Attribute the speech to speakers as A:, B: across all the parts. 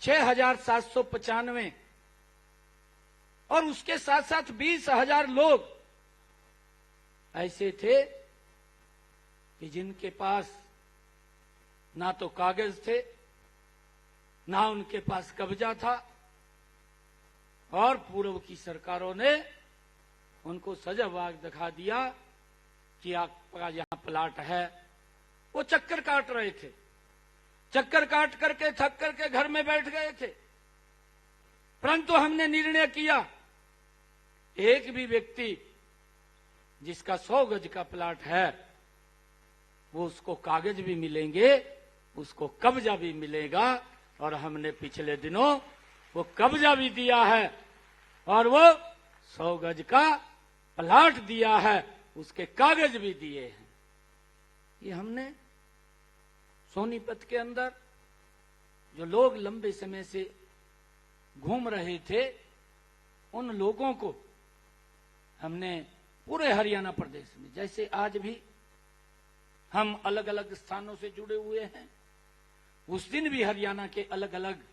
A: 6,795 और उसके साथ साथ 20,000 लोग ऐसे थे कि जिनके पास ना तो कागज थे, ना उनके पास कब्जा था, और पूर्व की सरकारों ने उनको सजावाग दिखा दिया कि आपका यहां प्लाट है। वो चक्कर काट रहे थे, चक्कर काट करके थक करके घर में बैठ गए थे। परंतु हमने निर्णय किया, एक भी व्यक्ति जिसका 100 गज का प्लाट है वो उसको कागज भी मिलेंगे, उसको कब्जा भी मिलेगा। और हमने पिछले दिनों वो कब्जा भी दिया है और वो 100 गज का प्लाट दिया है, उसके कागज भी दिए हैं। ये हमने सोनीपत के अंदर जो लोग लंबे समय से घूम रहे थे, उन लोगों को हमने पूरे हरियाणा प्रदेश में, जैसे आज भी हम अलग अलग स्थानों से जुड़े हुए हैं, उस दिन भी हरियाणा के अलग अलग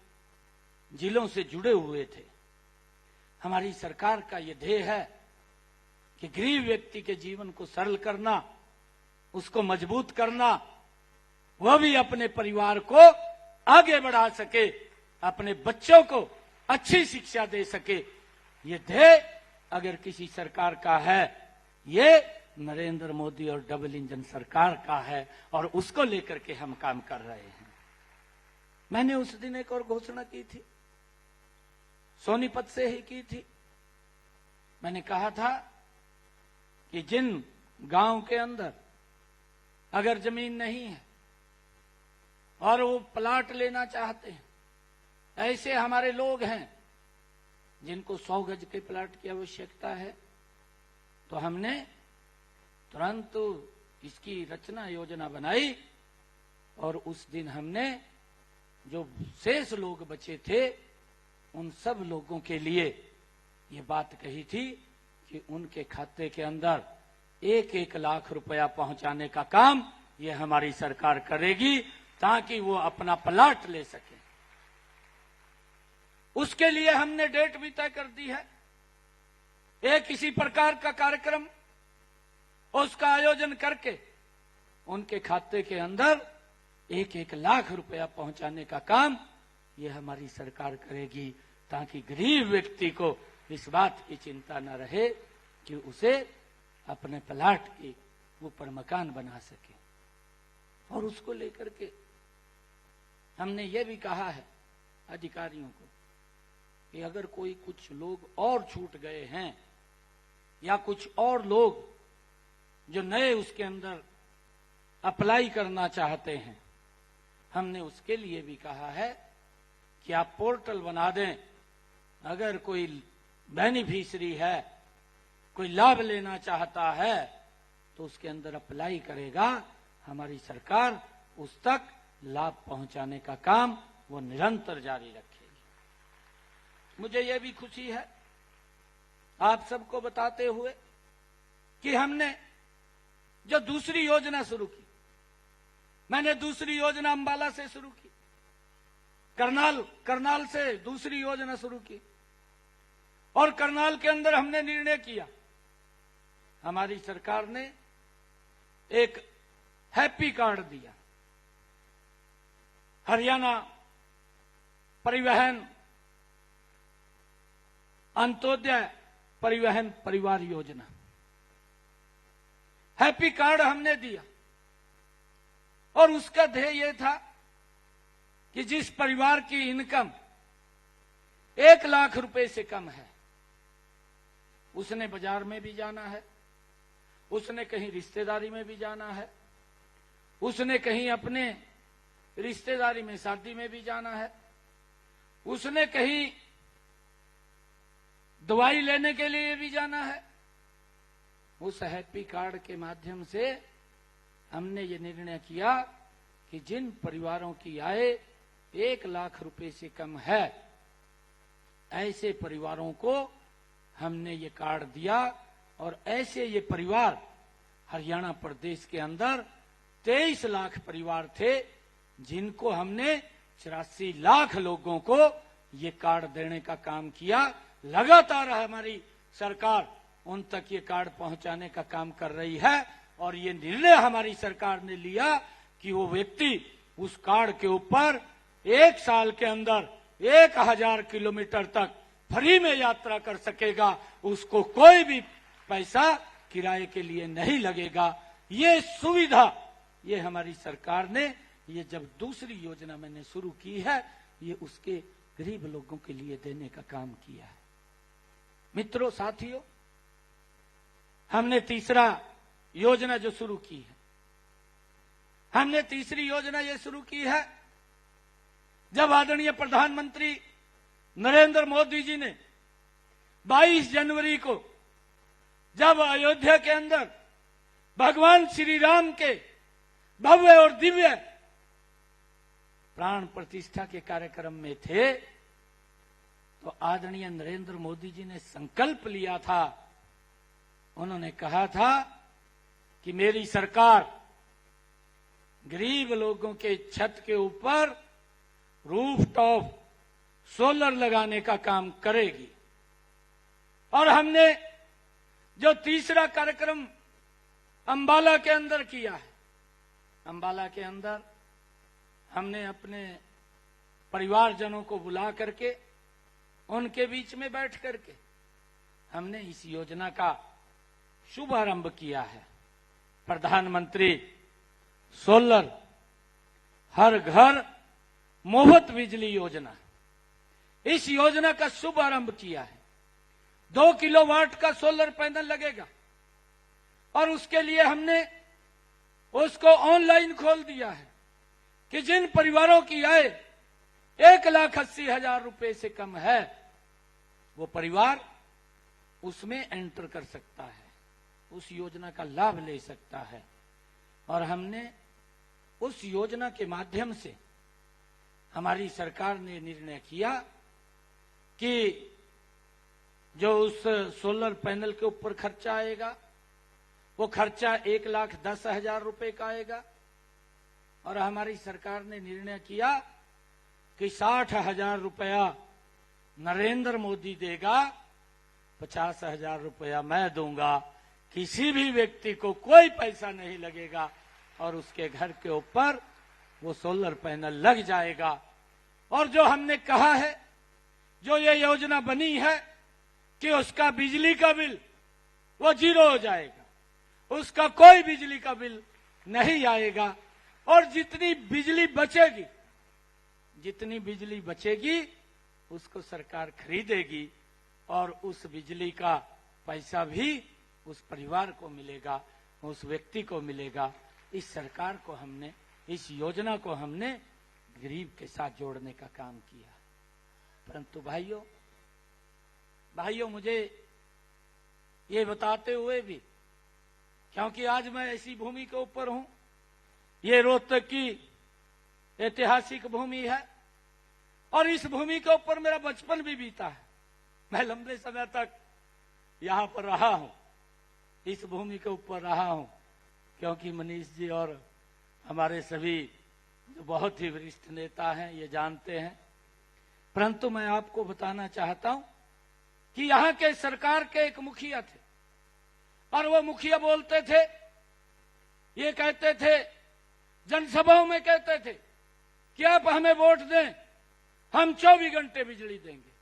A: जिलों से जुड़े हुए थे। हमारी सरकार का यह ध्येय है कि गरीब व्यक्ति के जीवन को सरल करना, उसको मजबूत करना, वह भी अपने परिवार को आगे बढ़ा सके, अपने बच्चों को अच्छी शिक्षा दे सके। ये ध्येय अगर किसी सरकार का है, ये नरेंद्र मोदी और डबल इंजन सरकार का है, और उसको लेकर के हम काम कर रहे हैं। मैंने उस दिन एक और घोषणा की थी, सोनीपत से ही की थी। मैंने कहा था कि जिन गांव के अंदर अगर जमीन नहीं है और वो प्लाट लेना चाहते हैं, ऐसे हमारे लोग हैं जिनको 100 गज के प्लाट की आवश्यकता है, तो हमने तुरंत इसकी रचना योजना बनाई। और उस दिन हमने जो शेष लोग बचे थे, उन सब लोगों के लिए ये बात कही थी कि उनके खाते के अंदर 1-1 लाख रुपया पहुंचाने का काम ये हमारी सरकार करेगी, ताकि वो अपना प्लाट ले सके। उसके लिए हमने डेट भी तय कर दी है। एक किसी प्रकार का कार्यक्रम उसका आयोजन करके उनके खाते के अंदर 1-1 लाख रुपया पहुंचाने का काम ये हमारी सरकार करेगी, ताकि गरीब व्यक्ति को इस बात की चिंता न रहे कि उसे अपने प्लाट के ऊपर मकान बना सके। और उसको लेकर के हमने ये भी कहा है अधिकारियों को कि अगर कोई कुछ लोग और छूट गए हैं या कुछ और लोग जो नए उसके अंदर अप्लाई करना चाहते हैं, हमने उसके लिए भी कहा है कि आप पोर्टल बना दें। अगर कोई बेनिफिशियरी है, कोई लाभ लेना चाहता है, तो उसके अंदर अप्लाई करेगा, हमारी सरकार उस तक लाभ पहुंचाने का काम वो निरंतर जारी रखेगी। मुझे यह भी खुशी है आप सबको बताते हुए कि हमने जो दूसरी योजना शुरू की, मैंने दूसरी योजना अंबाला से शुरू की, करनाल से दूसरी योजना शुरू की, और करनाल के अंदर हमने निर्णय किया, हमारी सरकार ने एक हैप्पी कार्ड दिया, हरियाणा परिवहन अंत्योदय परिवहन परिवार योजना, हैप्पी कार्ड हमने दिया। और उसका ध्येय यह था कि जिस परिवार की इनकम 1 लाख रुपए से कम है, उसने बाजार में भी जाना है, उसने कहीं रिश्तेदारी में भी जाना है, उसने कहीं अपने रिश्तेदारी में शादी में भी जाना है, उसने कहीं दवाई लेने के लिए भी जाना है। उस हैप्पी कार्ड के माध्यम से हमने ये निर्णय किया कि जिन परिवारों की आय 1 लाख रुपए से कम है, ऐसे परिवारों को हमने ये कार्ड दिया। और ऐसे ये परिवार हरियाणा प्रदेश के अंदर 23 लाख परिवार थे, जिनको हमने 84 लाख लोगों को ये कार्ड देने का काम किया। लगातार हमारी सरकार उन तक ये कार्ड पहुंचाने का काम कर रही है और ये निर्णय हमारी सरकार ने लिया कि वो व्यक्ति उस कार्ड के ऊपर 1 साल के अंदर 1000 किलोमीटर तक फ्री में यात्रा कर सकेगा, उसको कोई भी पैसा किराए के लिए नहीं लगेगा। ये सुविधा ये हमारी सरकार ने, ये जब दूसरी योजना मैंने शुरू की है, ये उसके गरीब लोगों के लिए देने का काम किया है। मित्रों, साथियों, हमने तीसरा योजना जो शुरू की है, हमने तीसरी योजना ये शुरू की है जब आदरणीय प्रधानमंत्री नरेंद्र मोदी जी ने 22 जनवरी को जब अयोध्या के अंदर भगवान श्री राम के भव्य और दिव्य प्राण प्रतिष्ठा के कार्यक्रम में थे, तो आदरणीय नरेंद्र मोदी जी ने संकल्प लिया था। उन्होंने कहा था कि मेरी सरकार गरीब लोगों के छत के ऊपर रूफटॉप सोलर लगाने का काम करेगी। और हमने जो तीसरा कार्यक्रम अंबाला के अंदर किया है, अंबाला के अंदर हमने अपने परिवारजनों को बुला करके उनके बीच में बैठ करके हमने इस योजना का शुभारंभ किया है। प्रधानमंत्री सोलर हर घर मुफ्त बिजली योजना, इस योजना का शुभारंभ किया है। 2 किलोवाट का सोलर पैनल लगेगा और उसके लिए हमने उसको ऑनलाइन खोल दिया है कि जिन परिवारों की आय 1,80,000 रुपए से कम है, वो परिवार उसमें एंटर कर सकता है, उस योजना का लाभ ले सकता है। और हमने उस योजना के माध्यम से हमारी सरकार ने निर्णय किया कि जो उस सोलर पैनल के ऊपर खर्चा आएगा, वो खर्चा 1,10,000 रुपए का आएगा। और हमारी सरकार ने निर्णय किया कि 60,000 रुपया नरेंद्र मोदी देगा, 50,000 रुपया मैं दूंगा। किसी भी व्यक्ति को कोई पैसा नहीं लगेगा और उसके घर के ऊपर वो सोलर पैनल लग जाएगा। और जो हमने कहा है, जो ये योजना बनी है कि उसका बिजली का बिल वो 0 हो जाएगा, उसका कोई बिजली का बिल नहीं आएगा। और जितनी बिजली बचेगी उसको सरकार खरीदेगी और उस बिजली का पैसा भी उस परिवार को मिलेगा, उस व्यक्ति को मिलेगा। इस सरकार को हमने, इस योजना को हमने गरीब के साथ जोड़ने का काम किया। परंतु भाइयों, मुझे ये बताते हुए भी, क्योंकि आज मैं ऐसी भूमि के ऊपर हूं, ये रोहतक की ऐतिहासिक भूमि है और इस भूमि के ऊपर मेरा बचपन भी बीता है। मैं लंबे समय तक यहां पर रहा हूं, इस भूमि के ऊपर रहा हूं, क्योंकि मनीष जी और हमारे सभी जो बहुत ही वरिष्ठ नेता हैं ये जानते हैं। परंतु मैं आपको बताना चाहता हूं कि यहां के सरकार के एक मुखिया थे और वो मुखिया बोलते थे, ये कहते थे, जनसभाओं में कहते थे कि आप हमें वोट दें, हम 24 घंटे बिजली देंगे।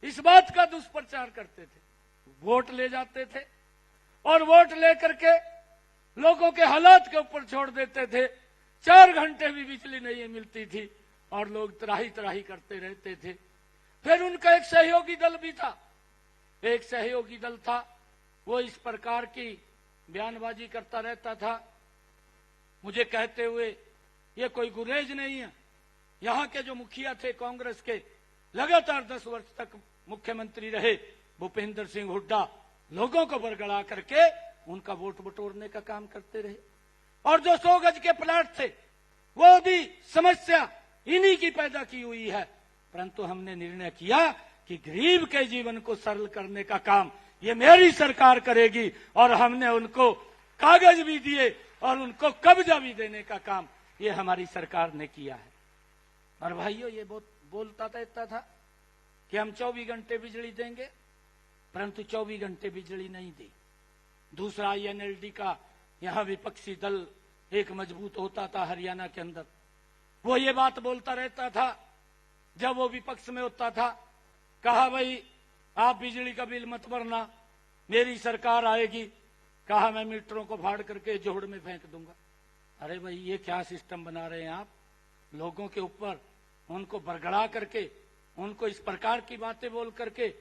A: इस बात का दुष्प्रचार करते थे। वोट ले जाते थे और वोट लेकर के लोगों के हालात के ऊपर छोड़ देते थे। 4 घंटे भी बिजली नहीं मिलती थी और लोग त्राही त्राही करते रहते थे। फिर उनका एक सहयोगी दल भी था, एक सहयोगी दल था, वो इस प्रकार की बयानबाजी करता रहता था, मुझे कहते हुए ये कोई गुरेज नहीं है। यहाँ के जो मुखिया थे कांग्रेस के, लगातार 10 वर्ष तक मुख्यमंत्री रहे भूपेंद्र सिंह हुड्डा, लोगों को बरगला करके उनका वोट बटोरने का काम करते रहे। और जो 100 गज के प्लाट थे वो भी समस्या इन्हीं की पैदा की हुई है। परंतु हमने निर्णय किया कि गरीब के जीवन को सरल करने का काम ये मेरी सरकार करेगी और हमने उनको कागज भी दिए और उनको कब्जा भी देने का काम ये हमारी सरकार ने किया है। और भाइयों ये बोलता रहता था कि हम 24 घंटे बिजली देंगे, परंतु 24 घंटे बिजली नहीं दी। दूसरा INLD का यहां विपक्षी दल एक मजबूत होता था हरियाणा के अंदर, वो ये बात बोलता रहता था जब वो विपक्ष में होता था, कहा भाई आप बिजली का बिल मत भरना, मेरी सरकार आएगी, कहा मैं मीटरों को फाड़ करके जोड़ में फेंक दूंगा। अरे भाई ये क्या सिस्टम बना रहे हैं आप, लोगों के ऊपर उनको बरगड़ा करके, उनको इस प्रकार की बातें बोल करके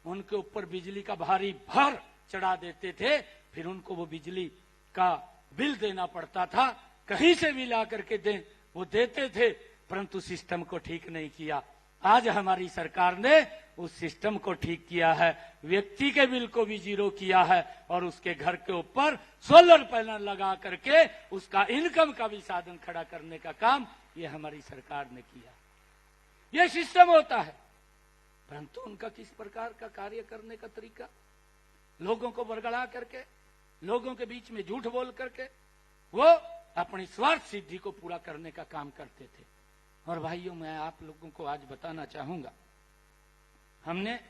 A: उनके ऊपर बिजली का भारी भार चढ़ा देते थे, फिर उनको वो बिजली का बिल देना पड़ता था, कहीं से भी ला करके दें वो देते थे, परंतु सिस्टम को ठीक नहीं किया। आज हमारी सरकार ने उस सिस्टम को ठीक किया है, व्यक्ति के बिल को भी जीरो किया है और उसके घर के ऊपर सोलर पैनल लगा करके उसका इनकम का भी साधन खड़ा करने का काम ये हमारी सरकार ने किया। ये सिस्टम होता है, परंतु उनका किस प्रकार का कार्य करने का तरीका, लोगों को बरगड़ा करके, लोगों के बीच में झूठ बोल करके वो अपनी स्वार्थ सिद्धि को पूरा करने का काम करते थे। और भाइयों मैं आप लोगों को आज बताना चाहूंगा, हमने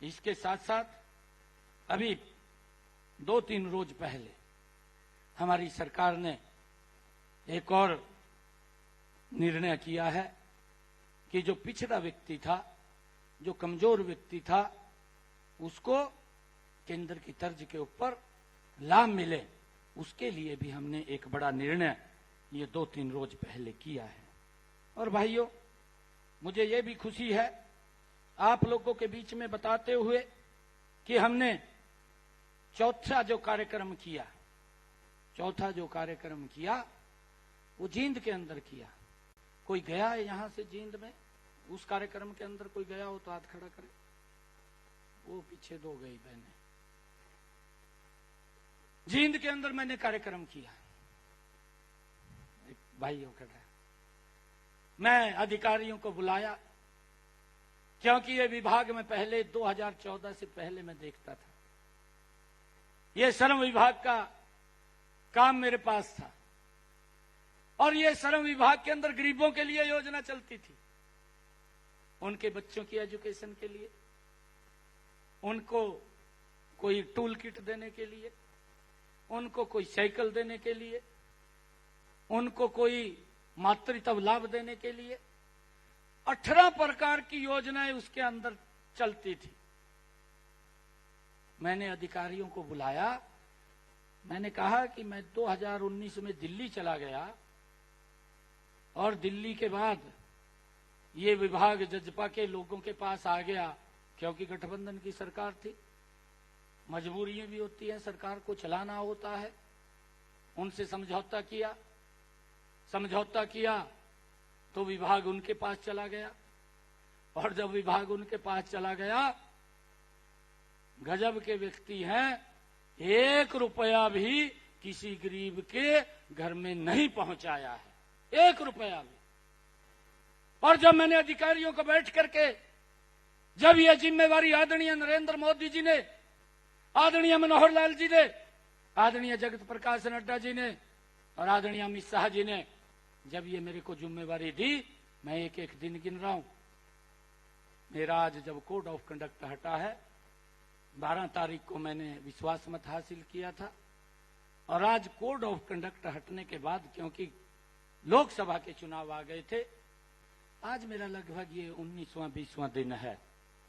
A: इसके साथ साथ अभी 2-3 रोज पहले हमारी सरकार ने एक और निर्णय किया है कि जो पिछड़ा व्यक्ति था, जो कमजोर व्यक्ति था, उसको केंद्र की तर्ज के ऊपर लाभ मिले, उसके लिए भी हमने एक बड़ा निर्णय ये 2-3 रोज पहले किया है। और भाइयों मुझे ये भी खुशी है आप लोगों के बीच में बताते हुए कि हमने चौथा जो कार्यक्रम किया वो जींद के अंदर किया। कोई गया है यहां से जींद में, उस कार्यक्रम के अंदर कोई गया हो तो हाथ खड़ा करे। वो पीछे 2 गई बहनें। जींद के अंदर मैंने कार्यक्रम किया, भाइयों खड़ा, मैं अधिकारियों को बुलाया, क्योंकि ये विभाग में पहले 2014 से पहले मैं देखता था, ये श्रम विभाग का काम मेरे पास था और ये श्रम विभाग के अंदर गरीबों के लिए योजना चलती थी, उनके बच्चों की एजुकेशन के लिए, उनको कोई टूल किट देने के लिए, उनको कोई साइकिल देने के लिए, उनको कोई मातृत्व लाभ देने के लिए 18 प्रकार की योजनाएं उसके अंदर चलती थी। मैंने अधिकारियों को बुलाया, मैंने कहा कि मैं 2019 में दिल्ली चला गया और दिल्ली के बाद ये विभाग जजपा के लोगों के पास आ गया, क्योंकि गठबंधन की सरकार थी, मजबूरियां भी होती हैं, सरकार को चलाना होता है। उनसे समझौता किया तो विभाग उनके पास चला गया, और जब विभाग उनके पास चला गया, गजब के व्यक्ति हैं, 1 रुपया भी किसी गरीब के घर में नहीं पहुंचाया है, 1 रुपया भी। और जब मैंने अधिकारियों को बैठ करके, जब यह जिम्मेवारी आदरणीय नरेंद्र मोदी जी ने, आदरणीय मनोहर लाल जी ने, आदरणीय जगत प्रकाश नड्डा जी ने और आदरणीय अमित शाह जी ने जब ये मेरे को जिम्मेवारी दी, मैं एक दिन गिन रहा हूं। मेरा आज जब कोड ऑफ कंडक्ट हटा है, 12 तारीख को मैंने विश्वास मत हासिल किया था, और आज कोड ऑफ कंडक्ट हटने के बाद, क्योंकि लोकसभा के चुनाव आ गए थे, आज मेरा लगभग ये 19वां 20वां दिन है।